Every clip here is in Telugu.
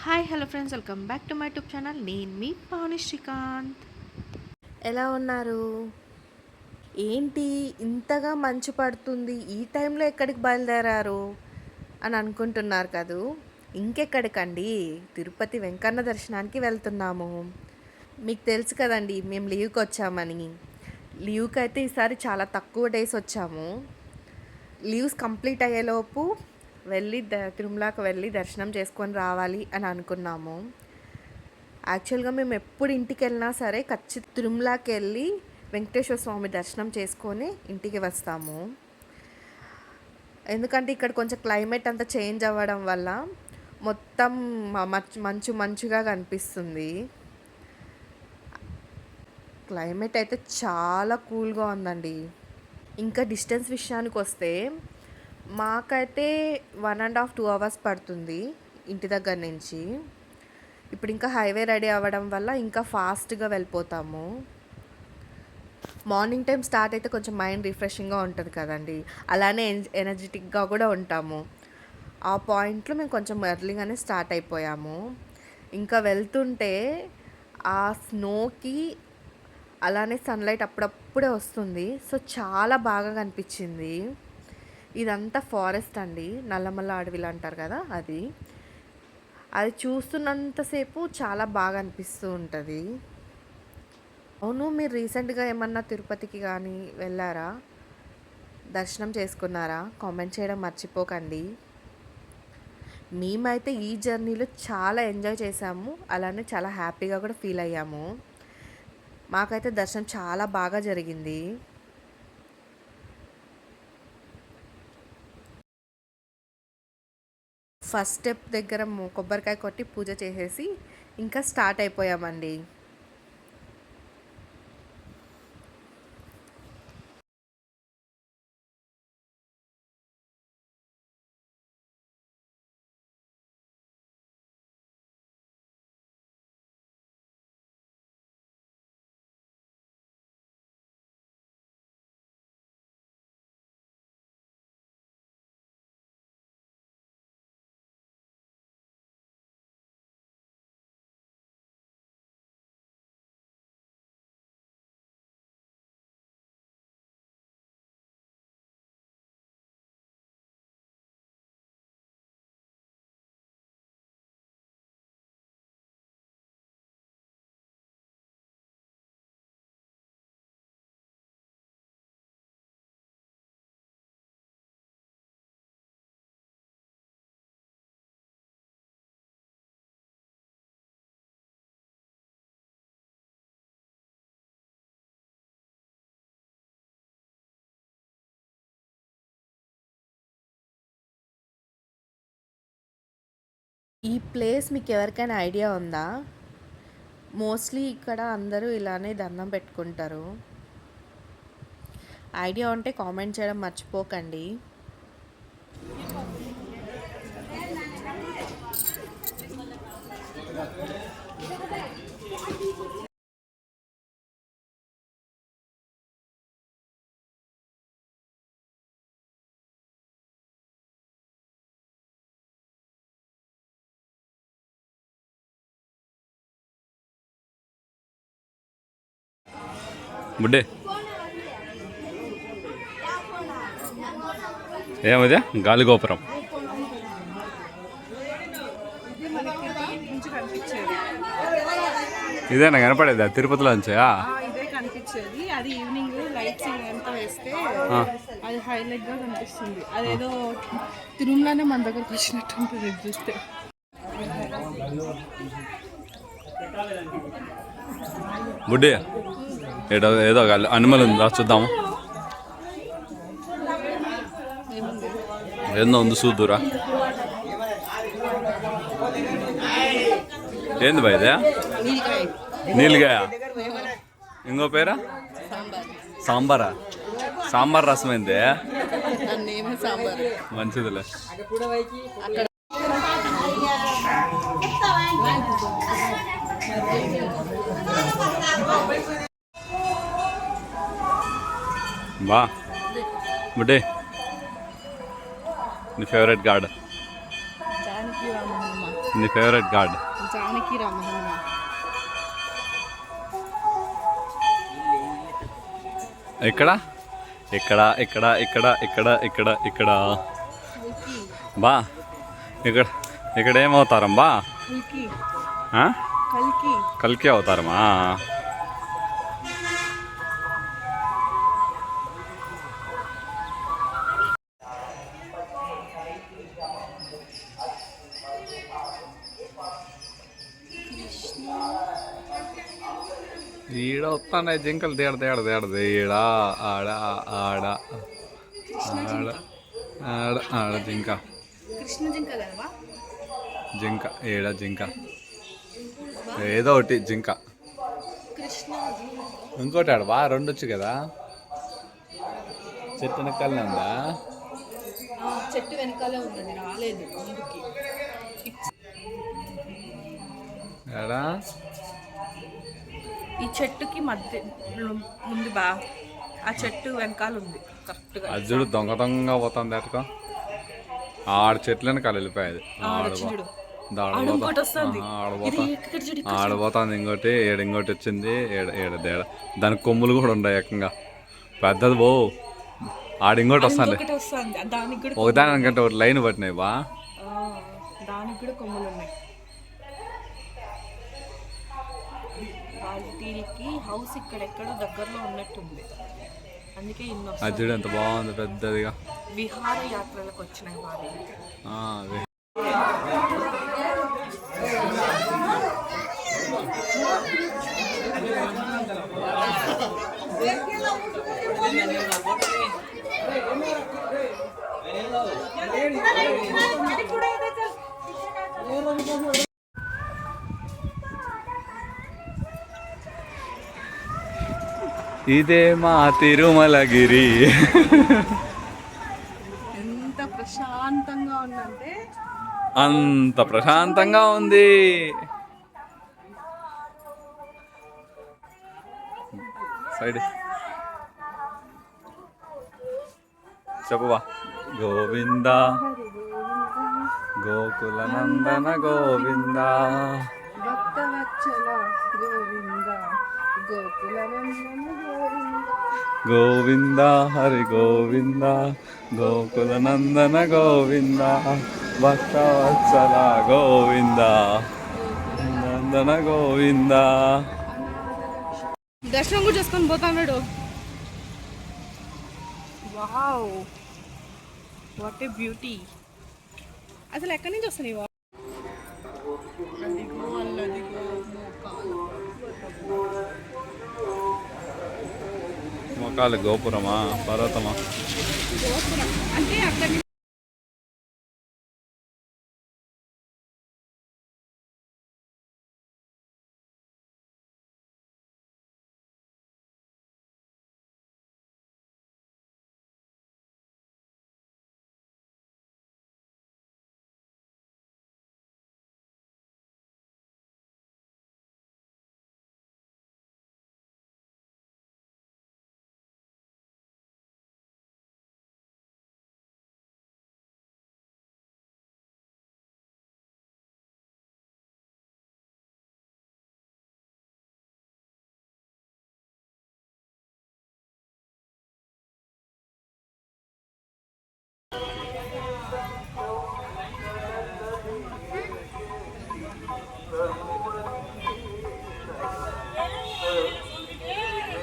Hi hello friends, welcome back to my YouTube channel. నేను మీ పావని శ్రీకాంత్. ఎలా ఉన్నారు? ఏంటి ఇంతగా మంచు పడుతుంది, ఈ టైంలో ఎక్కడికి బయలుదేరారు అని అనుకుంటున్నారు కదూ. ఇంకెక్కడికండి, తిరుపతి వెంకన్న దర్శనానికి వెళ్తున్నాము. మీకు తెలుసు కదండి, మేము లీవ్కి వచ్చామని. లీవ్కి అయితే ఈసారి చాలా తక్కువ డేస్ వచ్చాము. లీవ్స్ కంప్లీట్ అయ్యేలోపు వెళ్ళి తిరుమలకి వెళ్ళి దర్శనం చేసుకొని రావాలి అని అనుకున్నాము. యాక్చువల్గా మేము ఎప్పుడు ఇంటికి వెళ్ళినా సరే ఖచ్చితంగా తిరుమలకి వెళ్ళి వెంకటేశ్వర స్వామి దర్శనం చేసుకొని ఇంటికి వస్తాము. ఎందుకంటే ఇక్కడ కొంచెం క్లైమేట్ అంతా చేంజ్ అవ్వడం వల్ల మొత్తం మంచు మంచుగా కనిపిస్తుంది. క్లైమేట్ అయితే చాలా కూల్గా ఉందండి. ఇంకా డిస్టెన్స్ విషయానికి వస్తే మాకైతే 1.5 2 hours పడుతుంది ఇంటి దగ్గర నుంచి. ఇప్పుడు ఇంకా హైవే రెడీ అవ్వడం వల్ల ఇంకా ఫాస్ట్గా వెళ్ళిపోతాము. మార్నింగ్ టైం స్టార్ట్ అయితే కొంచెం మైండ్ రిఫ్రెషింగ్గా ఉంటుంది కదండి, అలానే ఎనర్జెటిక్గా కూడా ఉంటాము. ఆ పాయింట్లో మేము కొంచెం ఎర్లీగానే స్టార్ట్ అయిపోయాము. ఇంకా వెళ్తుంటే ఆ స్నోకి అలానే సన్లైట్ అప్పుడప్పుడే వస్తుంది. సో చాలా బాగా కనిపించింది. ఇదంతా ఫారెస్ట్ అండి, నల్లమల్ల అడవిలు అంటారు కదా, అది చూస్తున్నంతసేపు చాలా బాగా అనిపిస్తూ ఉంటుంది. అవును, మీరు రీసెంట్గా ఏమన్నా తిరుపతికి కానీ వెళ్ళారా? దర్శనం చేసుకున్నారా? కామెంట్ చేయడం మర్చిపోకండి. మేమైతే ఈ జర్నీలో చాలా ఎంజాయ్ చేసాము, అలానే చాలా హ్యాపీగా కూడా ఫీల్ అయ్యాము. మాకైతే దర్శనం చాలా బాగా జరిగింది. ఫస్ట్ స్టెప్ దగ్గర కొబ్బరికాయ కొట్టి పూజ చేసేసి ఇంకా స్టార్ట్ అయిపోయామండి. ఈ ప్లేస్ మీకు ఎవరికైనా ఐడియా ఉందా? మోస్ట్లీ ఇక్కడ అందరూ ఇలానే దండం పెట్టుకుంటారు. ఐడియా ఉంటే కామెంట్ చేయడం మర్చిపోకండి. బుడ్డే ఏమది గాలిగోపురం ఇదేనా కనపడేదా తిరుపతిలో నుంచా? ఇదే కనిపించేది. అది ఈవినింగ్ లైట్స్ ఎంత వేస్తే అది హైలైట్ గా కనిపిస్తుంది. అదేదో తిరుమలనే మన దగ్గరకు వచ్చినట్టు ఉంటుంది చూస్తే. బుడ్డే ఏదో ఏదో అనిమల్ ఉందా చూద్దాము. ఏందో ఉంది చూద్దురా. ఏంది బా ఇదే? నీళ్ళగాయ. ఇంకో పేరా? సాంబారా? సాంబార్ రసం ఏంది? మంచిదిలే. బా బుడ్డే, నీ ఫేవరెట్ గార్డ్? నీ ఫేవరెట్ గాడ్ జానకి రామహనుమ. ఎక్కడ ఇక్కడ ఇక్కడ ఇక్కడ ఇక్కడ ఇక్కడ ఇక్కడ బా ఇక్కడ ఇక్కడ ఏమవుతారం బా కల్కి ఆ? కల్కి కల్కి అవుతారమా? ఈడ వస్తున్నాయి జింకలు తేడ తేడ తేడదు ఈడ ఆడ ఆడ ఆడ ఆడ ఆడ జింక కృష్ణ జింక కదవా? జింక ఈడ జింక ఏదో ఒకటి జింక. కృష్ణ ఇంకోటి ఆడ బా రెండు వచ్చు కదా. చెట్టు వెనకాలనే ఉందా? చెట్టు వెనకాలే ఉన్నది, రాలేదు ముందుకి. ఎడా ఈ చెట్టుకి మధ్య ఉంది బా, ఆ చెట్టు వెనకాల ఉంది కరెక్ట్గా. అది చూడు దొంగ దొంగ పోతుంది అటుకో. ఆడ చెట్లు వెనకాల వెళ్ళిపోయేది. ఆడపోతుంది ఇంకోటి ఏడు ఇంకోటి వచ్చింది ఏడు తేడ. దానికి కొమ్ములు కూడా ఉన్నాయి ఏకంగా పెద్దది పో. ఆడ ఇంకోటి వస్తుంది ఒకదానికంటే ఒకటి లైన్ పట్టినాయి బా. దానికి కూడా కొమ్ములు ఉన్నాయి. వాళ్ళకి హౌస్ ఇక్కడెక్కడో దగ్గరలో ఉన్నట్టుంది, అందుకే ఇన్నో. అది చూడు ఎంత బాగుంది పెద్దదిగా. విహార యాత్రలకు వచ్చినాయి వాళ్ళు. ఇదే మా తిరుమలగిరి. ఎంత ప్రశాంతంగా ఉందంటే అంత ప్రశాంతంగా ఉంది. సైడ్ చెప్పువా. గోవింద గోకుల నందన గోవింద భక్తవత్సల గోవింద గోకుల నందన గోవింద. గోవింద హరి గోవింద గోకుల నందన గోవింద భక్తవత్సల గోవింద నందన గోవింద. దర్శనం కూడా చేసుకొని పోతాడు. Wow, what a beauty. అసలు ఎక్కడి నుంచి వస్తాయి? మొకాలు గోపురమా పర్వతమా? అంటే అక్కడి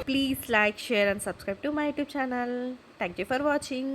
Please like, share and subscribe to my YouTube channel. Thank you for watching.